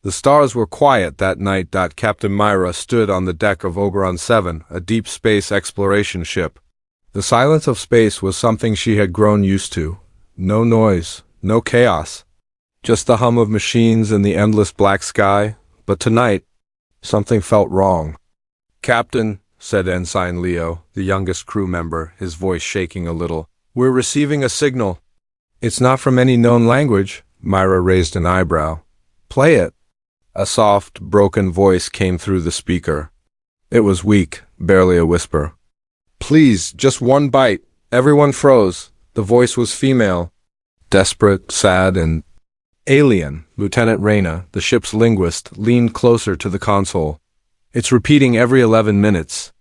The stars were quiet that night. Captain Myra stood on the deck of Oberon 7, a deep space exploration ship. The silence of space was something she had grown used to. No noise, no chaos. Just the hum of machines and the endless black sky. But tonight, something felt wrong. "Captain," said Ensign Leo, the youngest crew member, his voice shaking a little, "we're receiving a signal." "It's not from any known language." Myra raised an eyebrow. "Play it." A soft, broken voice came through the speaker. It was weak, barely a whisper. "Please, just one bite." Everyone froze. The voice was female. Desperate, sad, and alien. Lieutenant Reyna, the ship's linguist, leaned closer to the console. "It's repeating every 11 minutes.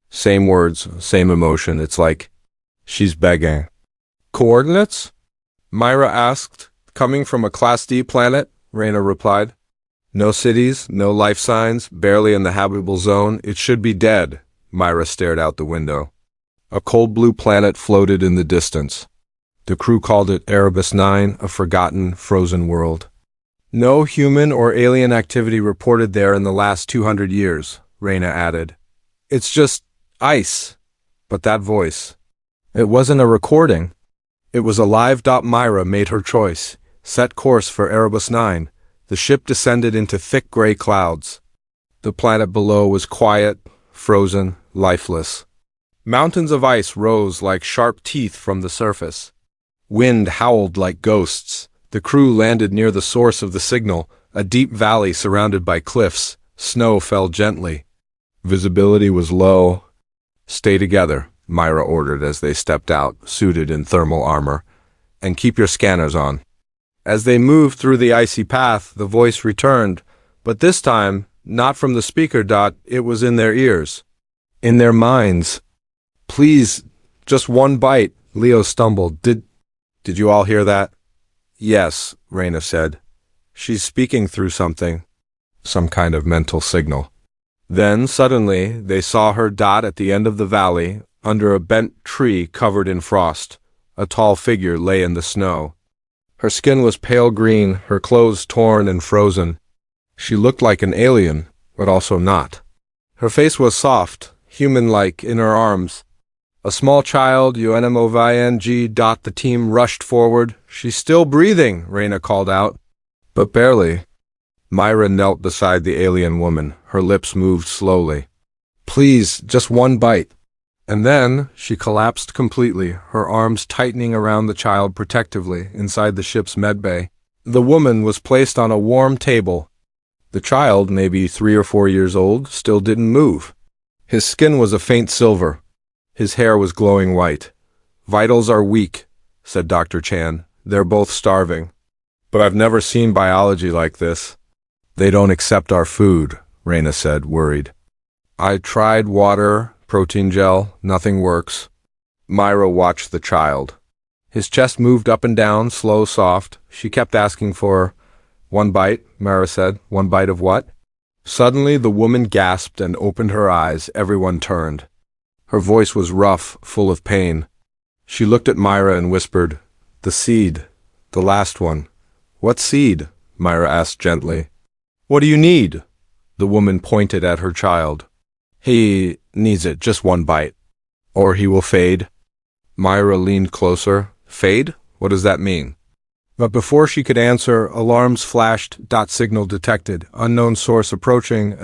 Same words, same emotion. It's like she's begging." "Coordinates?" Myra asked. "Coming from a Class D planet?" Reyna replied. "No cities, no life signs, barely in the habitable zone. It should be dead." Myra stared out the window. A cold blue planet floated in the distance. The crew called it Erebus 9, a forgotten, frozen world. "No human or alien activity reported there in the last 200 years, Reyna added. "It's just ice." But that voice. It wasn't a recording. It was alive. Myra made her choice, set course for Erebus 9. The ship descended into thick gray clouds. The planet below was quiet, frozen, lifeless. Mountains of ice rose like sharp teeth from the surface. Wind howled like ghosts. The crew landed near the source of the signal, a deep valley surrounded by cliffs. Snow fell gently. Visibility was low. "Stay together," Myra ordered as they stepped out, suited in thermal armor. "And keep your scanners on." As they moved through the icy path, the voice returned, but this time, not from the speaker. It was in their ears. In their minds. "Please, just one bite," Leo stumbled. Did you all hear that?" "Yes," Reyna said. "She's speaking through something. Some kind of mental signal." Then, suddenly, they saw her. At the end of the valley, under a bent tree covered in frost. A tall figure lay in the snow. Her skin was pale green, her clothes torn and frozen. She looked like an alien, but also not. Her face was soft, human-like, in her arms. "A small child, UNMOVING. The team rushed forward. "She's still breathing," Reyna called out. "But barely." Myra knelt beside the alien woman. Her lips moved slowly. "Please, just one bite." And then she collapsed completely, her arms tightening around the child protectively inside the ship's medbay. The woman was placed on a warm table. The child, maybe 3 or 4 years old, still didn't move. His skin was a faint silver. His hair was glowing white. "Vitals are weak," said Dr. Chan. "They're both starving." "But I've never seen biology like this." "They don't accept our food," Reyna said, worried. "I tried water, protein gel, nothing works." Myra watched the child. His chest moved up and down, slow, soft. She kept asking for "one bite," Myra said. "One bite of what?" Suddenly the woman gasped and opened her eyes. Everyone turned. Her voice was rough, full of pain. She looked at Myra and whispered, "The seed, the last one." "What seed?" Myra asked gently. "What do you need?" The woman pointed at her child. "He needs it, just one bite. Or he will fade." Myra leaned closer. "Fade? What does that mean?" But before she could answer, alarms flashed. Signal detected. Unknown source approaching.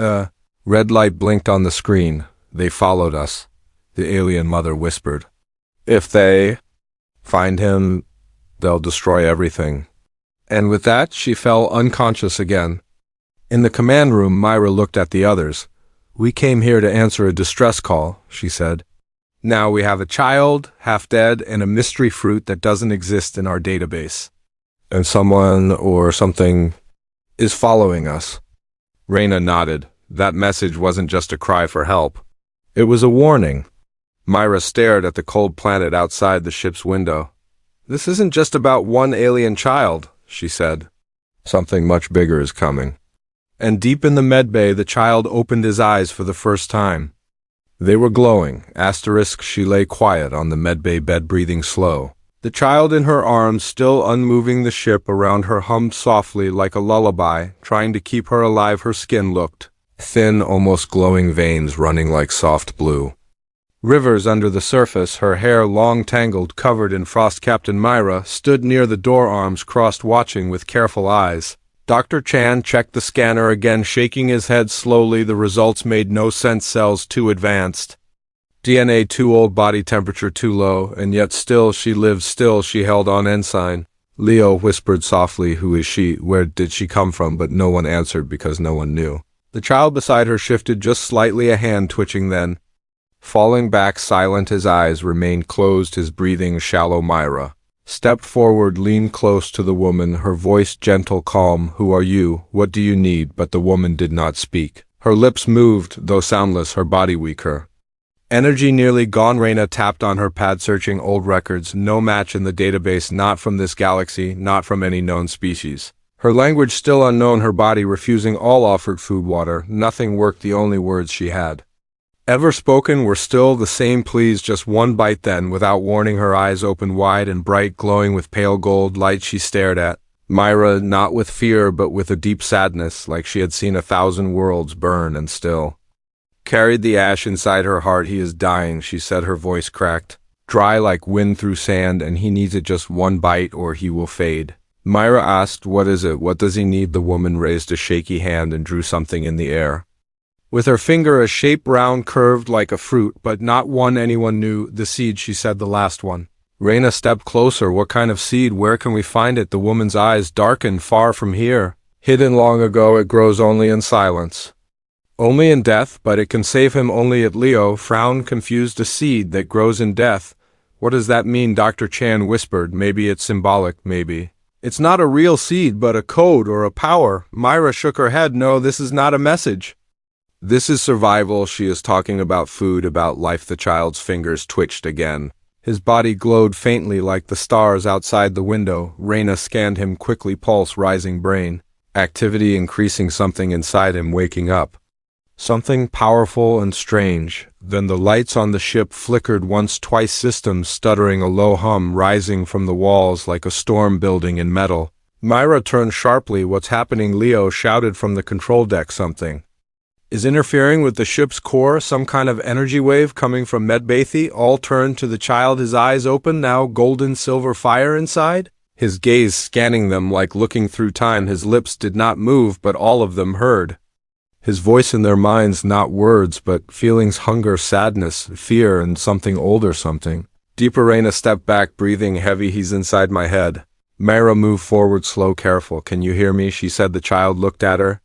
Red light blinked on the screen. "They followed us," the alien mother whispered. "If they find him, they'll destroy everything." And with that, she fell unconscious again. In the command room, Myra looked at the others. "We came here to answer a distress call," she said. "Now we have a child, half dead, and a mystery fruit that doesn't exist in our database. And someone or something is following us." Reyna nodded. That message wasn't just a cry for help. It was a warning. Myra stared at the cold planet outside the ship's window. "This isn't just about one alien child," she said. "Something much bigger is coming." And deep in the medbay, the child opened his eyes for the first time. They were glowing. She lay quiet on the medbay bed, breathing slow. The child in her arms, still unmoving, the ship around her hummed softly like a lullaby, trying to keep her alive. Her skin looked thin, almost glowing, veins running like soft blue rivers under the surface, her hair long tangled, covered in frost. Captain Myra stood near the door, arms crossed, watching with careful eyes. Dr. Chan checked the scanner again, shaking his head slowly. The results made no sense. Cells too advanced. DNA too old, body temperature too low, and yet still she lived. Still she held on. Ensign Leo whispered softly, "Who is she? Where did she come from?" But no one answered because no one knew. The child beside her shifted just slightly, a hand twitching, then falling back silent. His eyes remained closed, his breathing shallow. Myra stepped forward, leaned close to the woman, her voice gentle, calm. "Who are you? What do you need?" But the woman did not speak. Her lips moved, though soundless, her body weak, her energy nearly gone. Reyna tapped on her pad, searching old records. No match in the database, not from this galaxy, not from any known species. Her language still unknown, her body refusing all offered food, water. Nothing worked. The only words she had ever spoken were still the same: "Please, just one bite." Then, without warning, her eyes opened wide and bright, glowing with pale gold light. She stared at Myra, not with fear, but with a deep sadness, like she had seen 1,000 worlds burn and still carried the ash inside her heart. "He is dying," she said, her voice cracked, dry like wind through sand, "and he needs it, just one bite or he will fade." Myra asked, "What is it? What does he need?" The woman raised a shaky hand and drew something in the air with her finger, a shape round, curved like a fruit, but not one anyone knew. "The seed," she said, "the last one." Reyna stepped closer. "What kind of seed? Where can we find it?" The woman's eyes darkened. "Far from here. Hidden long ago. It grows only in silence. Only in death, but it can save him." Only it. Leo frowned, confused. "A seed that grows in death? What does that mean?" Dr. Chan whispered. "Maybe it's symbolic, maybe. It's not a real seed, but a code or a power." Myra shook her head. "No, this is not a message. This is survival. She is talking about food, about life." The child's fingers twitched again. His body glowed faintly like the stars outside the window. Reyna scanned him quickly, pulse rising, brain activity increasing, something inside him waking up. Something powerful and strange. Then the lights on the ship flickered once, twice, systems stuttering, a low hum rising from the walls like a storm building in metal. Myra turned sharply. "What's happening?" Leo shouted from the control deck. "Something is interfering with the ship's core, some kind of energy wave coming from Medbathy." All turned to the child, his eyes open now, golden silver fire inside, his gaze scanning them like looking through time. His lips did not move, but all of them heard his voice in their minds, not words, but feelings, hunger, sadness, fear, and something older, something deeper. Reyna stepped back, breathing heavy. "He's inside my head." Myra moved forward, slow, careful. "Can you hear me?" she said. The child looked at her,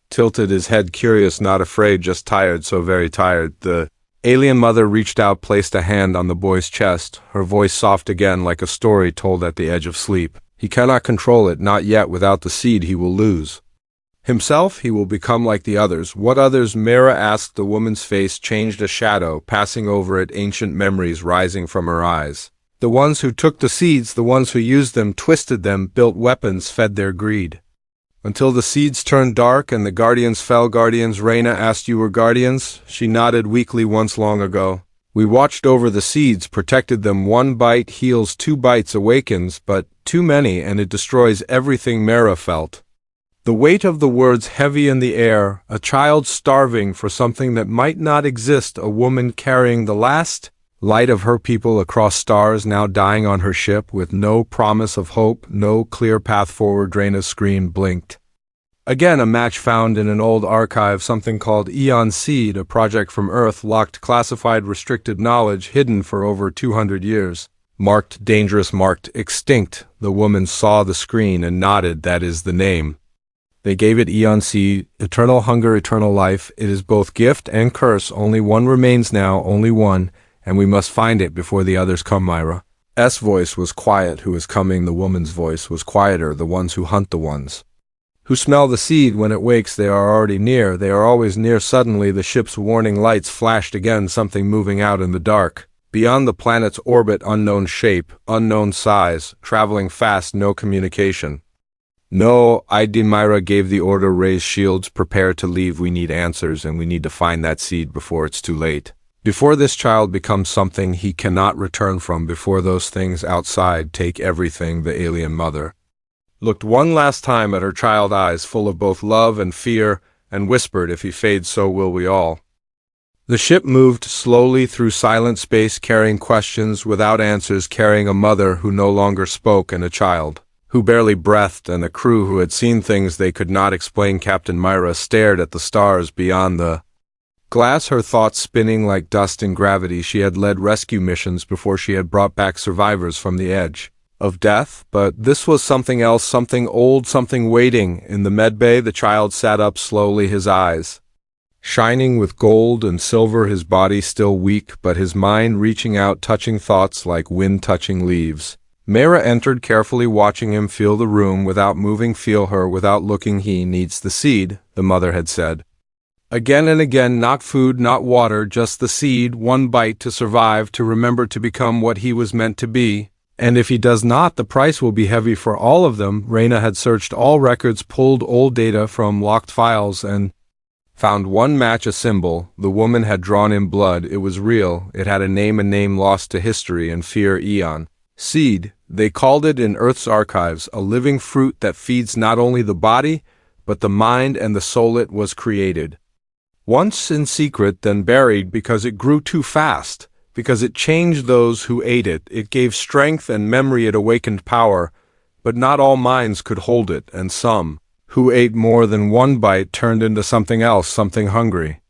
tilted his head, curious, not afraid, just tired, so very tired. The alien mother reached out, placed a hand on the boy's chest, her voice soft again, like a story told at the edge of sleep. "He cannot control it, not yet. Without the seed, he will lose himself. He will become like the others." "What others?" Myra asked. The woman's face changed, a shadow passing over it, ancient memories rising from her eyes. The ones who took the seeds, the ones who used them, twisted them, built weapons, fed their greed, until the seeds turned dark and the guardians fell. "Guardians?" Reyna asked. "You were guardians?" She nodded weakly. "Once, long ago. We watched over the seeds, protected them. One bite heals, 2 bites awakens, but too many and it destroys everything." Myra felt the weight of the words heavy in the air. A child starving for something that might not exist, a woman carrying the last light of her people across stars, now dying on her ship with no promise of hope, no clear path forward. Reyna's screen blinked again. A match found in an old archive, something called Eon Seed, a project from Earth, locked, classified, restricted knowledge, hidden for over 200 years. Marked dangerous, marked extinct. The woman saw the screen and nodded. "That is the name. They gave it Eon Seed, eternal hunger, eternal life. It is both gift and curse. Only one remains now, only one, and we must find it before the others come." Myra's voice was quiet. "Who is coming?" The woman's voice was quieter. "The ones who hunt, the ones who smell the seed when it wakes. They are already near. They are always near." Suddenly the ship's warning lights flashed again, something moving out in the dark. Beyond the planet's orbit, unknown shape, unknown size, traveling fast, no communication. "No ID." Myra gave the order. "Raise shields, prepare to leave. We need answers, and we need to find that seed before it's too late." Before this child becomes something he cannot return from, before those things outside take everything, the alien mother looked one last time at her child eyes full of both love and fear, and whispered, "If he fades, so will we all." The ship moved slowly through silent space, carrying questions without answers, carrying a mother who no longer spoke and a child who barely breathed and a crew who had seen things they could not explain. Captain Myra stared at the stars beyond the glass, her thoughts spinning like dust in gravity. She had led rescue missions before. She had brought back survivors from the edge of death, but this was something else, something old, something waiting. In the medbay, the child sat up slowly, his eyes shining with gold and silver, his body still weak, but his mind reaching out, touching thoughts like wind touching leaves. Myra entered carefully, watching him, feel the room without moving, feel her without looking. "He needs the seed," the mother had said again and again. "Not food, not water, just the seed, one bite to survive, to remember, to become what he was meant to be. And if he does not, the price will be heavy for all of them." Raina had searched all records, pulled old data from locked files, and found one match, a symbol the woman had drawn in blood. It was real. It had a name lost to history and fear. Eon. Seed, they called it in Earth's archives, a living fruit that feeds not only the body, but the mind and the soul. It was created once in secret, then buried, because it grew too fast, because it changed those who ate it. It gave strength and memory, it awakened power, but not all minds could hold it, and some who ate more than one bite turned into something else, something hungry,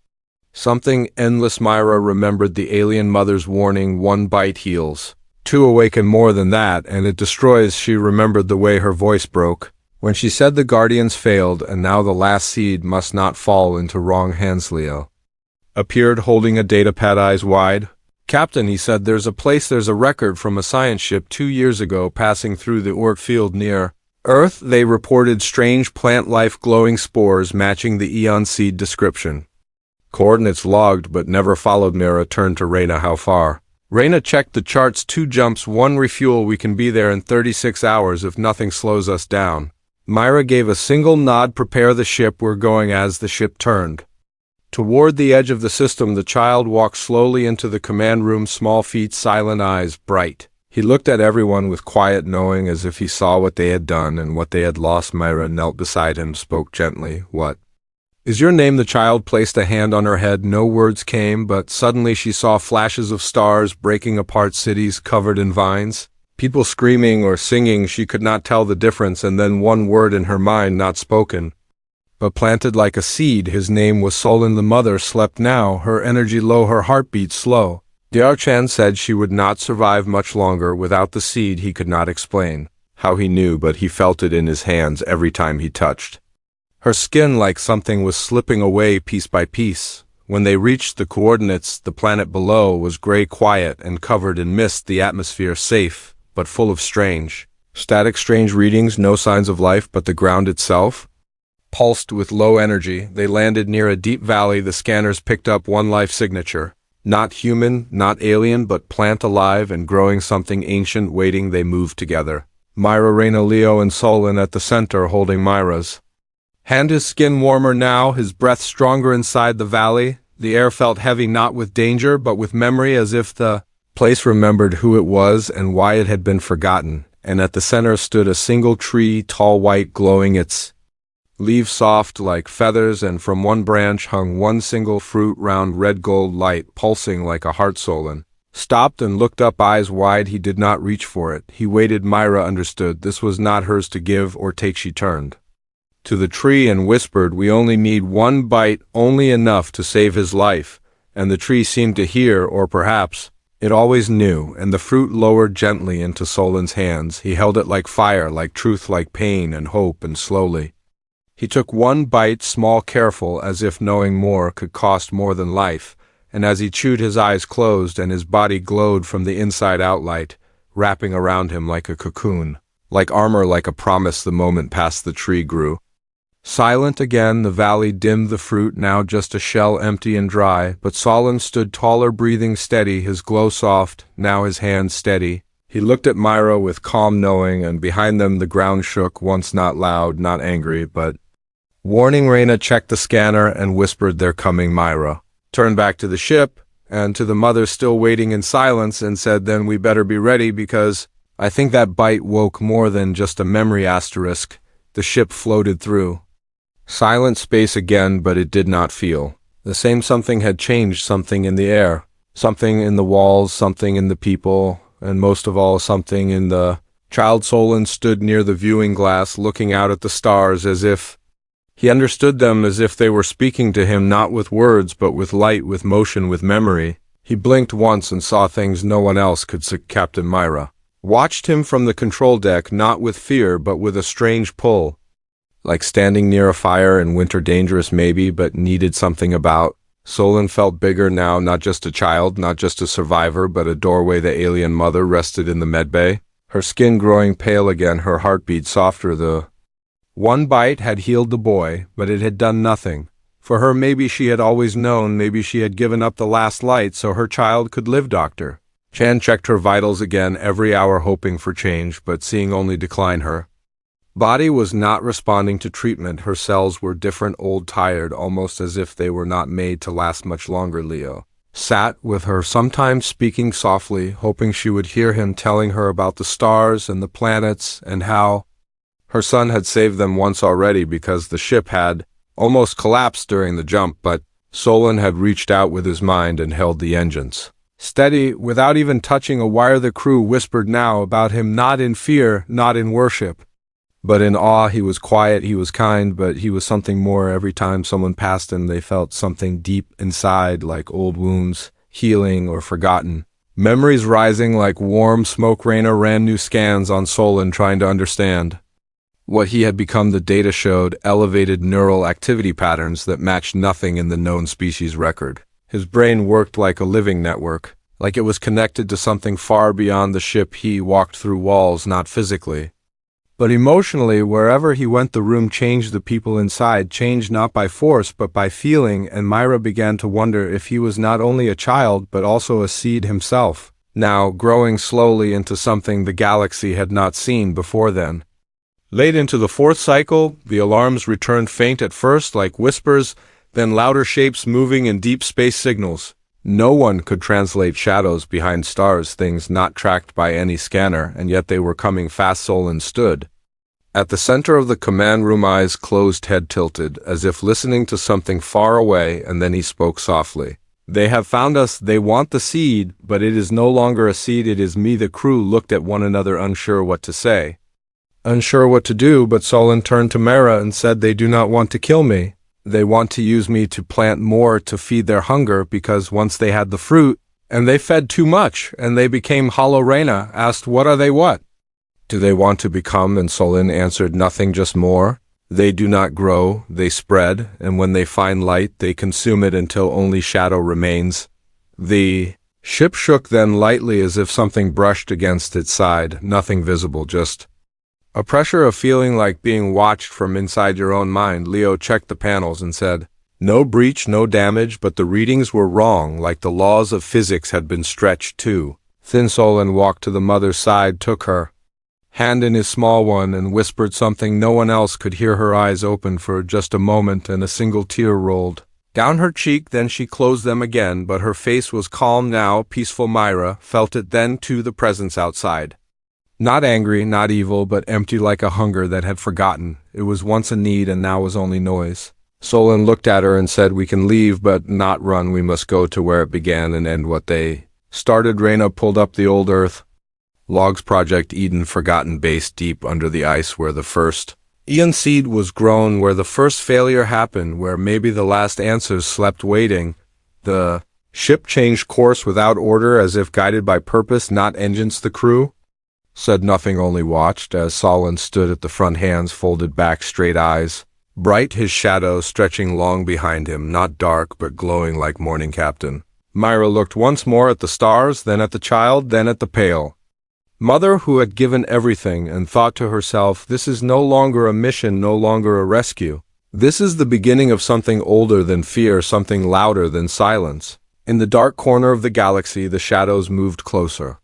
something endless. Myra remembered the alien mother's warning: one bite heals, two awaken more than that, and it destroys. She remembered the way her voice broke when she said the guardians failed, and now the last seed must not fall into wrong hands. Leo appeared, holding a datapad, eyes wide. "Captain," he said, "there's a place, there's a record from a science ship 2 years ago passing through the Oort field near Earth. They reported strange plant life, glowing spores matching the Eon seed description. Coordinates logged but never followed." Myra turned to Raina. "How far?" Raina checked the charts. 2 jumps, 1 refuel. "We can be there in 36 hours if nothing slows us down." Myra gave a single nod. "Prepare the ship, we're going." As the ship turned toward the edge of the system, the child walked slowly into the command room, small feet, silent eyes, bright. He looked at everyone with quiet knowing, as if he saw what they had done and what they had lost. Myra knelt beside him, spoke gently. "What is your name?" The child placed a hand on her head. No words came, but suddenly she saw flashes of stars breaking apart, cities covered in vines, people screaming or singing. She could not tell the difference, and then one word in her mind, not spoken, but planted like a seed. His name was Solon. The mother slept now, her energy low, her heartbeat slow. Diarchan said she would not survive much longer without the seed. He could not explain how he knew, but he felt it in his hands every time he touched her skin, like something was slipping away piece by piece. When they reached the coordinates, the planet below was gray, quiet, and covered in mist, the atmosphere safe, but full of strange static, strange readings. No signs of life, but the ground itself pulsed with low energy. They landed near a deep valley. The scanners picked up one life signature. Not human, not alien, but plant, alive and growing, something ancient waiting. They moved together. Myra, Raina, Leo, and Solon at the center, holding Myra's hand, his skin warmer now, his breath stronger inside the valley. The air felt heavy, not with danger, but with memory, as if the place remembered who it was and why it had been forgotten. And at the center stood a single tree, tall, white, glowing, its leaves soft like feathers, and from one branch hung one single fruit, round, red gold light, pulsing like a heart. Solon stopped and looked up, eyes wide. He did not reach for it. He waited. Myra understood. This was not hers to give or take. She turned to the tree and whispered, "We only need one bite, only enough to save his life." And the tree seemed to hear, or perhaps it always knew, and the fruit lowered gently into Solon's hands. He held it like fire, like truth, like pain and hope, and slowly he took one bite, small, careful, as if knowing more could cost more than life. And as he chewed, his eyes closed and his body glowed from the inside out, light wrapping around him like a cocoon, like armor, like a promise. The moment passed. The tree grew silent again. The valley dimmed. The fruit now just a shell, empty and dry. But Solon stood taller, breathing steady, his glow soft, now his hand steady. He looked at Myra with calm knowing, and behind them the ground shook, once not loud, not angry, but warning. Raina checked the scanner and whispered, "They're coming." Myra turned back to the ship and to the mother still waiting in silence, and said, "Then we better be ready, because I think that bite woke more than just a memory asterisk." The ship floated through silent space again, but it did not feel the same. Something had changed, something in the air, something in the walls, something in the people, and most of all, something in the child. Solon stood near the viewing glass, looking out at the stars as if he understood them, as if they were speaking to him, not with words, but with light, with motion, with memory. He blinked once and saw things no one else could see. Captain Myra watched him from the control deck, not with fear, but with a strange pull. Like standing near a fire in winter, dangerous maybe, but needed something about. Solon felt bigger now, not just a child, not just a survivor, but a doorway. The alien mother rested in the medbay, her skin growing pale again, her heartbeat softer. The one bite had healed the boy, but it had done nothing. For her, maybe she had always known, maybe she had given up the last light so her child could live. Dr. Chan checked her vitals again every hour, hoping for change, but seeing only decline. Her body was not responding to treatment. Her cells were different, old, tired, almost as if they were not made to last much longer. Leo sat with her, sometimes speaking softly, hoping she would hear him, telling her about the stars and the planets and how her son had saved them once already, because the ship had almost collapsed during the jump, but Solon had reached out with his mind and held the engines steady without even touching a wire. The crew whispered now about him, not in fear, not in worship, but in awe. He was quiet, he was kind, but he was something more. Every time someone passed him, they felt something deep inside, like old wounds, healing or forgotten. Memories rising like warm smoke. Raina ran new scans on Solon, trying to understand what he had become. The data showed elevated neural activity patterns that matched nothing in the known species record. His brain worked like a living network, like it was connected to something far beyond the ship. He walked through walls, not physically, but emotionally. Wherever he went, the room changed. The people inside changed, not by force, but by feeling, and Myra began to wonder if he was not only a child, but also a seed himself, now growing slowly into something the galaxy had not seen before then. Late into the fourth cycle, the alarms returned, faint at first, like whispers, then louder, shapes moving in deep space signals. No one could translate shadows behind stars, things not tracked by any scanner, and yet they were coming fast. Solon stood at the center of the command room, eyes closed, head tilted, as if listening to something far away, and then he spoke softly. "They have found us. They want the seed, but it is no longer a seed, it is me." The crew looked at one another, unsure what to say, unsure what to do, but Solon turned to Myra and said, "They do not want to kill me. They want to use me to plant more, to feed their hunger, because once they had the fruit, and they fed too much, and they became hollow." Raina asked, "What are they? What do they want to become?" And Solon answered, "Nothing, just more. They do not grow, they spread, and when they find light, they consume it until only shadow remains." The ship shook, then lightly, as if something brushed against its side. Nothing visible, just a pressure, of feeling like being watched from inside your own mind. Leo checked the panels and said, "No breach, no damage, but the readings were wrong, like the laws of physics had been stretched too." Thin Solon walked to the mother's side, took her hand in his small one, and whispered something no one else could hear. Her eyes opened for just a moment, and a single tear rolled down her cheek. Then she closed them again, but her face was calm now, peaceful. Myra felt it then too, the presence outside. Not angry, not evil, but empty, like a hunger that had forgotten. It was once a need and now was only noise. Solon looked at her and said, "We can leave, but not run. We must go to where it began and end what they started." Raina pulled up the old Earth logs, Project Eden, forgotten base deep under the ice, where the first Eon seed was grown, where the first failure happened, where maybe the last answers slept waiting. The ship changed course without order, as if guided by purpose, not engines. The crew said nothing, only watched as Solon stood at the front, hands folded back, straight eyes bright, his shadow stretching long behind him, not dark but glowing like morning. Captain Myra looked once more at the stars, then at the child, then at the pale mother who had given everything, and thought to herself, "This is no longer a mission, no longer a rescue. This is the beginning of something older than fear, something louder than silence." In the dark corner of the galaxy, the shadows moved closer,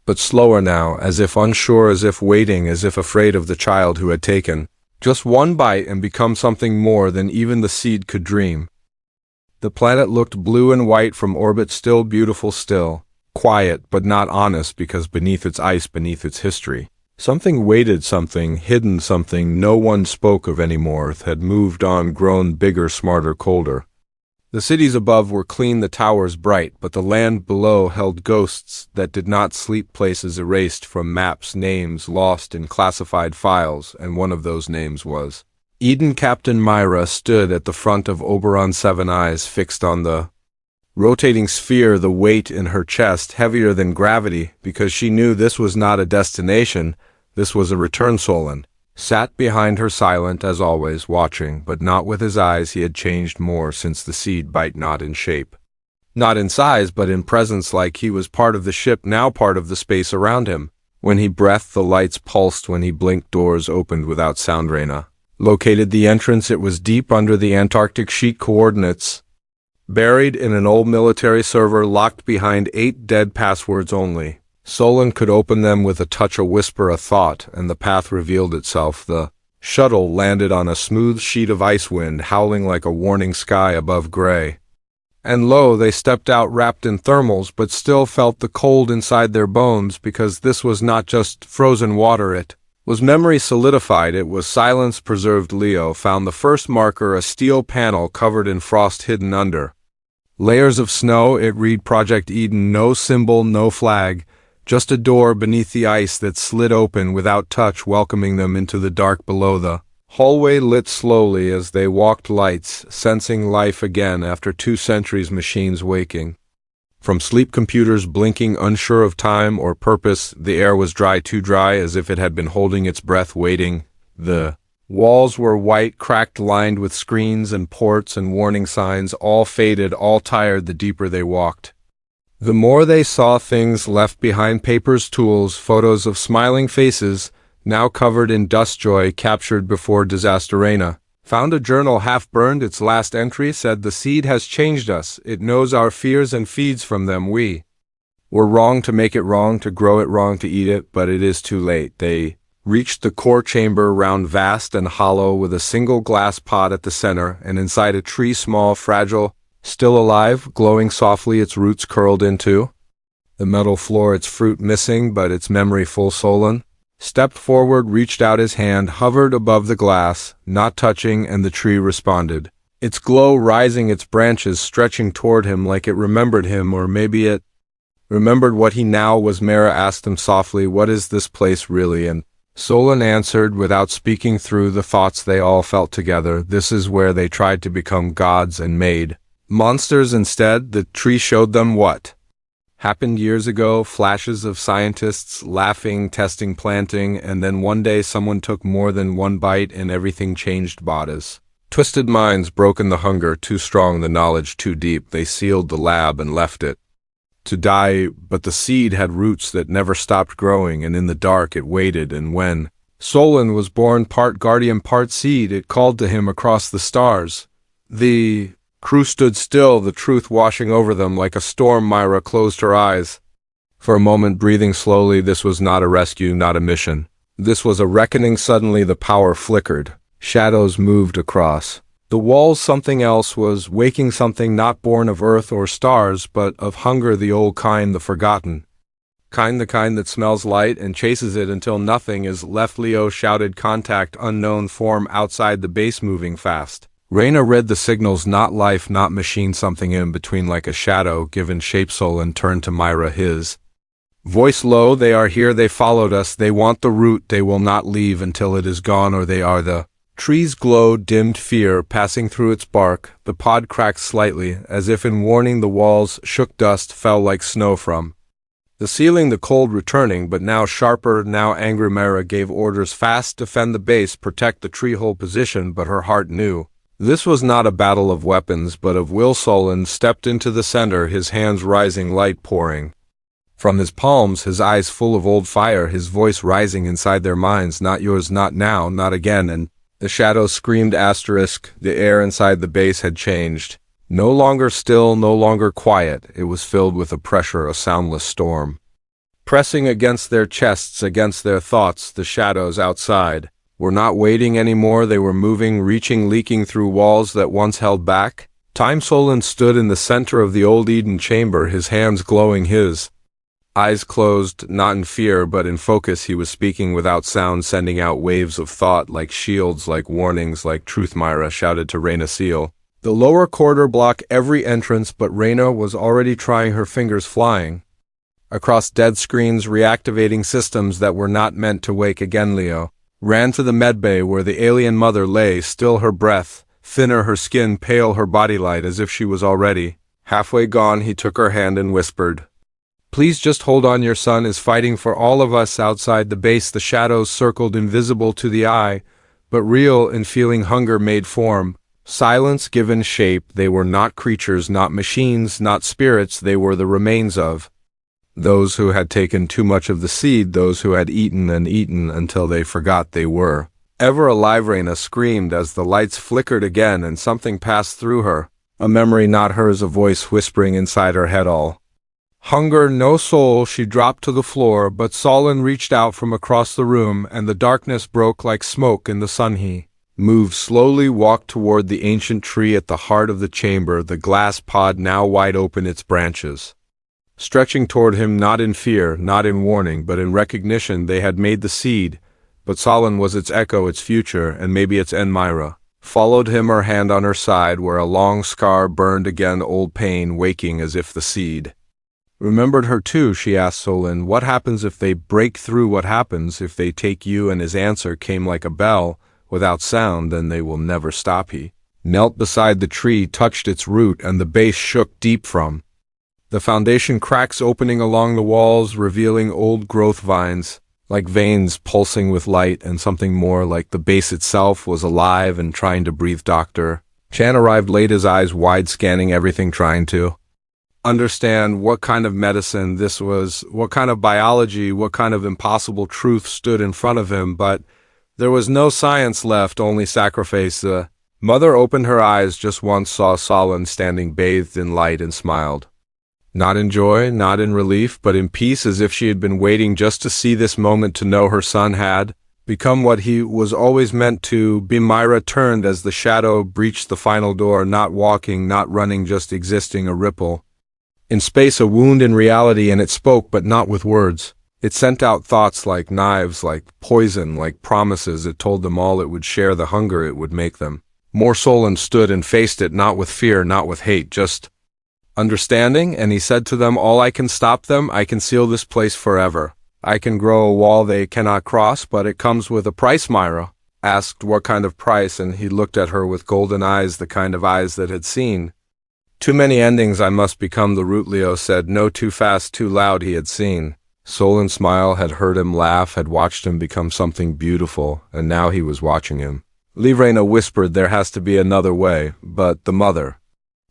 but slower now, as if unsure, as if waiting, as if afraid of the child who had taken just one bite and become something more than even the seed could dream. The planet looked blue and white from orbit, still beautiful, still quiet, but not honest, because beneath its ice, beneath its history, something waited, something hidden, something no one spoke of anymore, had moved on, grown bigger, smarter, colder. The cities above were clean, the towers bright, but the land below held ghosts that did not sleep, places erased from maps, names lost in classified files, and one of those names was Eden. Captain Myra stood at the front of Oberon 7, eyes fixed on the rotating sphere, the weight in her chest heavier than gravity, because she knew this was not a destination, this was a return. Solon sat behind her, silent as always, watching, but not with his eyes. He had changed more since the seed bite, not in shape, not in size, but in presence, like he was part of the ship, now part of the space around him. When he breathed, the lights pulsed. When he blinked, doors opened without sound. Reyna located the entrance. It was deep under the Antarctic sheet, coordinates buried in an old military server, locked behind 8 dead passwords only. Solon could open them with a touch, a whisper, a thought, and the path revealed itself. The shuttle landed on a smooth sheet of ice, wind howling like a warning, sky above gray. And lo, they stepped out wrapped in thermals, but still felt the cold inside their bones, because this was not just frozen water, it was memory solidified, it was silence preserved. Leo found the first marker, a steel panel covered in frost, hidden under layers of snow. It read Project Eden, no symbol, no flag, just a door beneath the ice that slid open without touch, welcoming them into the dark below. The hallway lit slowly as they walked, lights, sensing life again after 2 centuries, machines waking from sleep, computers blinking, unsure of time or purpose. The air was dry, too dry, as if it had been holding its breath, waiting. The walls were white, cracked, lined with screens and ports and warning signs, all faded, all tired. The deeper they walked, the more they saw things left behind, papers, tools, photos of smiling faces, now covered in dust, joy captured before disaster. Reyna found a journal half burned. Its last entry said, "The seed has changed us. It knows our fears and feeds from them. We were wrong to make it wrong, to grow it wrong, to eat it, but it is too late." They reached the core chamber, round, vast, and hollow, with a single glass pod at the center, and inside a tree, small, fragile, still alive, glowing softly, its roots curled into the metal floor, its fruit missing, but its memory full. Solon stepped forward, reached out his hand, hovered above the glass, not touching, and the tree responded, its glow rising, its branches stretching toward him like it remembered him, or maybe it remembered what he now was. Mara asked him softly, "What is this place really?" And Solon answered without speaking, through the thoughts they all felt together, "This is where they tried to become gods and made monsters instead." The tree showed them what happened years ago, flashes of scientists laughing, testing, planting, and then one day someone took more than one bite and everything changed. Bodies, twisted minds, broken, the hunger too strong, the knowledge too deep. They sealed the lab and left it to die, but the seed had roots that never stopped growing, and in the dark it waited, and when Solon was born, part guardian, part seed, it called to him across the stars. The crew stood still, the truth washing over them like a storm. Myra closed her eyes for a moment, breathing slowly. This was not a rescue, not a mission. This was a reckoning. Suddenly the power flickered. Shadows moved across the walls. Something else was waking, something not born of earth or stars, but of hunger, the old kind, the forgotten kind, the kind that smells light and chases it until nothing is left. Leo shouted, "Contact, unknown form outside the base, moving fast." Reyna read the signals, not life, not machine, something in between, like a shadow given shape. Solon turned to Myra, his voice low, "They are here, they followed us, they want the root, they will not leave until it is gone, or they are." The trees glowed, dimmed, fear passing through its bark. The pod cracked slightly, as if in warning. The walls shook, dust fell like snow from the ceiling, the cold returning, but now sharper, now angry. Myra gave orders, fast, defend the base, protect the tree hole position, but her heart knew this was not a battle of weapons, but of will. Solon stepped into the center, his hands rising, light pouring from his palms, his eyes full of old fire, his voice rising inside their minds, "Not yours, not now, not again." And the shadows screamed, asterisk. The air inside the base had changed. No longer still, no longer quiet. It was filled with a pressure, a soundless storm pressing against their chests, against their thoughts. The shadows outside were not waiting anymore. They were moving, reaching, leaking through walls that once held back, Time Solon stood in the center of the old Eden chamber, his hands glowing, his eyes closed, not in fear but in focus. He was speaking without sound, sending out waves of thought like shields, like warnings, like truth. Myra shouted to Reyna Seal. The lower corridor blocked every entrance, but Reyna was already trying, her fingers flying across dead screens, reactivating systems that were not meant to wake again. Leo ran to the medbay where the alien mother lay, still, her breath thinner, her skin pale, her body light as if she was already halfway gone. He took her hand and whispered, "Please just hold on. Your son is fighting for all of us outside the base." The shadows circled, invisible to the eye, but real in feeling. Hunger made form. Silence given shape. They were not creatures, not machines, not spirits. They were the remains of those who had taken too much of the seed, those who had eaten and eaten until they forgot they were ever alive. Reyna screamed as the lights flickered again and something passed through her. A memory not hers, a voice whispering inside her head, all hunger, no soul. She dropped to the floor, but Solon reached out from across the room, and the darkness broke like smoke in the sun. He moved slowly, walked toward the ancient tree at the heart of the chamber, the glass pod now wide open, its branches stretching toward him, not in fear, not in warning, but in recognition. They had made the seed, but Solon was its echo, its future, and maybe its end. Myra followed him, her hand on her side where a long scar burned again, old pain waking as if the seed remembered her too. She asked Solon, "What happens if they break through? What happens if they take you?" And his answer came like a bell, without sound. "Then they will never stop." He knelt beside the tree, touched its root, and the base shook deep from the foundation, cracks opening along the walls, revealing old growth vines, like veins pulsing with light, and something more, like the base itself was alive and trying to breathe. Dr. Chan arrived late, his eyes wide, scanning everything, trying to understand what kind of medicine this was, what kind of biology, what kind of impossible truth stood in front of him. But there was no science left, only sacrifice. The mother opened her eyes just once, saw Solon standing bathed in light, and smiled. Not in joy, not in relief, but in peace, as if she had been waiting just to see this moment, to know her son had become what he was always meant to be. Myra turned as the shadow breached the final door, not walking, not running, just existing, a ripple in space, a wound in reality, and it spoke, but not with words. It sent out thoughts like knives, like poison, like promises. It told them all it would share, the hunger it would make them more. Solon stood and faced it, not with fear, not with hate, just understanding, and he said to them, "All I can stop them. I can seal this place forever. I can grow a wall they cannot cross, but it comes with a price." Myra asked what kind of price, and he looked at her with golden eyes, the kind of eyes that had seen too many endings. "I must become the root," Leo said. "No, too fast, too loud." He had seen Solon's smile, had heard him laugh, had watched him become something beautiful, and now he was watching him. Reyna whispered, "There has to be another way," but the mother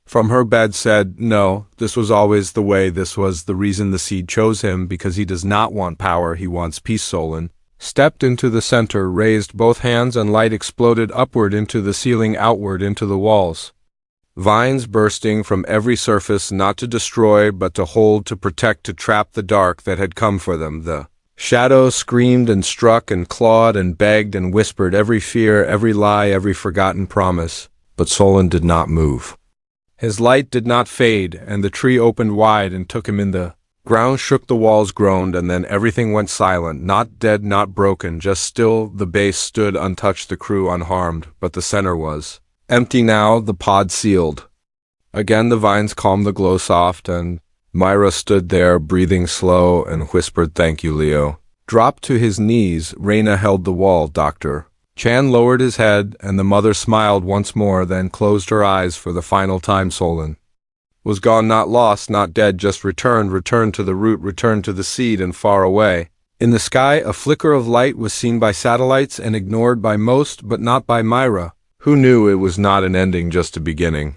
from her bed said, "No, this was always the way. This was the reason the seed chose him, because he does not want power, he wants peace." Solon stepped into the center, raised both hands, and light exploded upward into the ceiling, outward into the walls. Vines bursting from every surface, not to destroy, but to hold, to protect, to trap the dark that had come for them. The shadows screamed and struck and clawed and begged and whispered every fear, every lie, every forgotten promise. But Solon did not move. His light did not fade, and the tree opened wide and took him in. The ground shook, the walls groaned, and then everything went silent, not dead, not broken, just still. The base stood untouched, the crew unharmed, but the center was empty now, the pod sealed. Again the vines calmed, the glow soft, and Myra stood there, breathing slow, and whispered, "Thank you, Leo." Dropped to his knees, Reyna held the wall. Dr. Chan lowered his head, and the mother smiled once more, then closed her eyes for the final time. Solon was gone, not lost, not dead, just returned to the root, returned to the seed, and far away. In the sky, a flicker of light was seen by satellites and ignored by most, but not by Myra, who knew it was not an ending, just a beginning.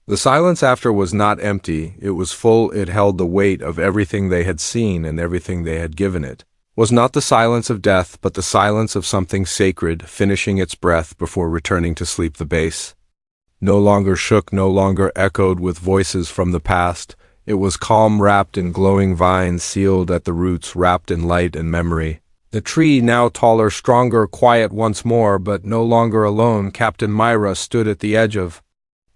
The silence after was not empty, it was full. It held the weight of everything they had seen and everything they had given it. Was not the silence of death, but the silence of something sacred, finishing its breath before returning to sleep. The base no longer shook, no longer echoed with voices from the past. It was calm, wrapped in glowing vines, sealed at the roots, wrapped in light and memory. The tree, now taller, stronger, quiet once more, but no longer alone. Captain Myra stood at the edge of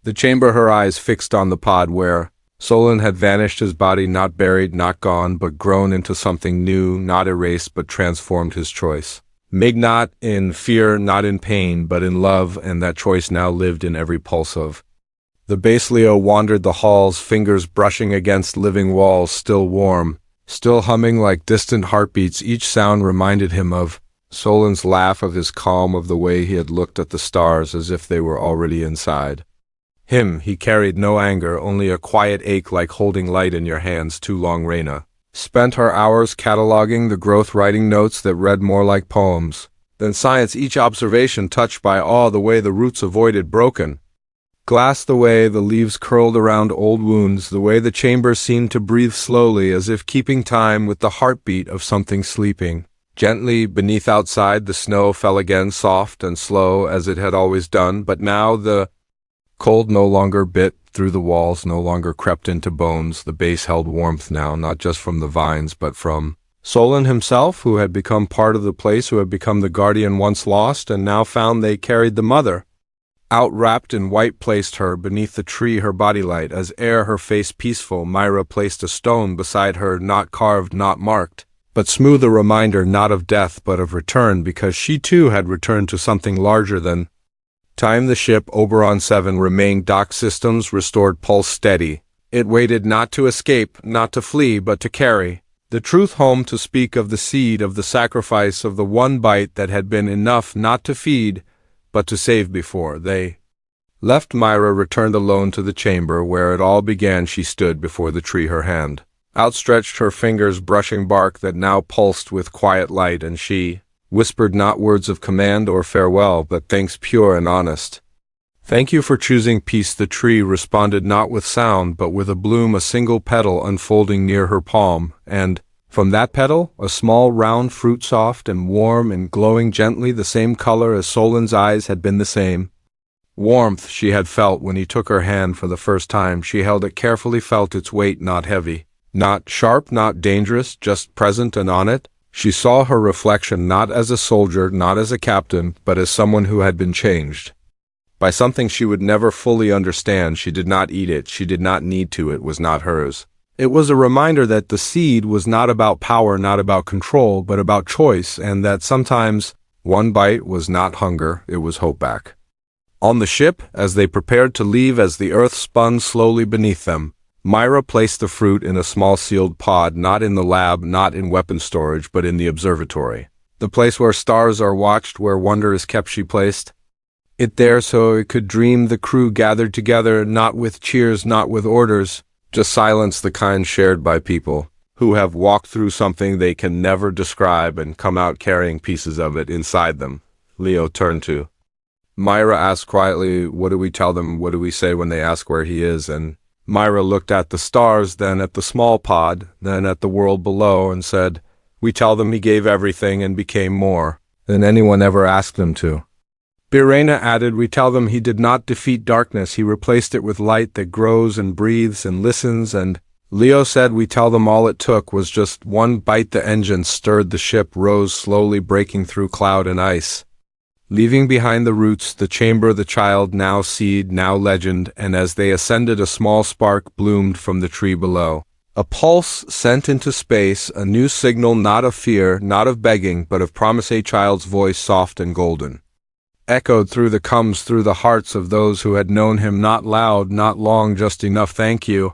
The chamber, her eyes fixed on the pod where Solon had vanished, his body not buried, not gone, but grown into something new, not erased, but transformed his choice. Made not in fear, not in pain, but in love, and that choice now lived in every pulse of. The base Leo wandered the halls, fingers brushing against living walls, still warm, still humming like distant heartbeats. Each sound reminded him of Solon's laugh, of his calm, of the way he had looked at the stars as if they were already inside. He carried no anger, only a quiet ache like holding light in your hands too long. Reyna spent her hours cataloging the growth, writing notes that read more like poems than science, each observation touched by awe, the way the roots avoided broken glass, the way the leaves curled around old wounds, the way the chamber seemed to breathe slowly as if keeping time with the heartbeat of something sleeping gently beneath. Outside, the snow fell again, soft and slow as it had always done, but now the cold no longer bit through the walls, no longer crept into bones. The base held warmth now, not just from the vines, but from Solon himself, who had become part of the place, who had become the guardian once lost, and now found they carried the mother. Out wrapped in white, placed her beneath the tree, her body light as air, her face peaceful. Myra placed a stone beside her, not carved, not marked, but smooth, a reminder not of death but of return, because she too had returned to something larger than time. The ship Oberon 7 remained dock, systems restored, pulse steady. It waited not to escape, not to flee, but to carry the truth home, to speak of the seed, of the sacrifice, of the one bite that had been enough not to feed, but to save. Before they left, Myra returned alone to the chamber where it all began. She stood before the tree, her hand outstretched, her fingers brushing bark that now pulsed with quiet light, and she whispered not words of command or farewell, but thanks pure and honest. Thank you for choosing peace. The tree responded not with sound, but with a bloom, a single petal unfolding near her palm, and from that petal, a small round fruit, soft and warm and glowing gently, the same color as Solon's eyes had been, the same warmth she had felt when he took her hand for the first time. She held it carefully, felt its weight, not heavy, not sharp, not dangerous, just present, and on it she saw her reflection, not as a soldier, not as a captain, but as someone who had been changed by something she would never fully understand. She did not eat it, she did not need to, it was not hers. It was a reminder that the seed was not about power, not about control, but about choice, and that sometimes one bite was not hunger, it was hope back. On the ship, as they prepared to leave, as the earth spun slowly beneath them, Myra placed the fruit in a small sealed pod, not in the lab, not in weapon storage, but in the observatory. The place where stars are watched, where wonder is kept. She placed it there so it could dream. The crew gathered together, not with cheers, not with orders, just silence, the kind shared by people who have walked through something they can never describe and come out carrying pieces of it inside them. Leo turned to Myra, asked quietly, what do we tell them? What do we say when they ask where he is? And Myra looked at the stars, then at the small pod, then at the world below, and said, we tell them he gave everything and became more than anyone ever asked him to. Birena added, we tell them he did not defeat darkness, he replaced it with light that grows and breathes and listens. And Leo said, we tell them all it took was just one bite. The engine stirred, the ship rose slowly, breaking through cloud and ice, leaving behind the roots, the chamber, the child, now seed, now legend. And as they ascended, a small spark bloomed from the tree below. A pulse sent into space, a new signal, not of fear, not of begging, but of promise. A child's voice, soft and golden, echoed through the hearts of those who had known him, not loud, not long, just enough. Thank you.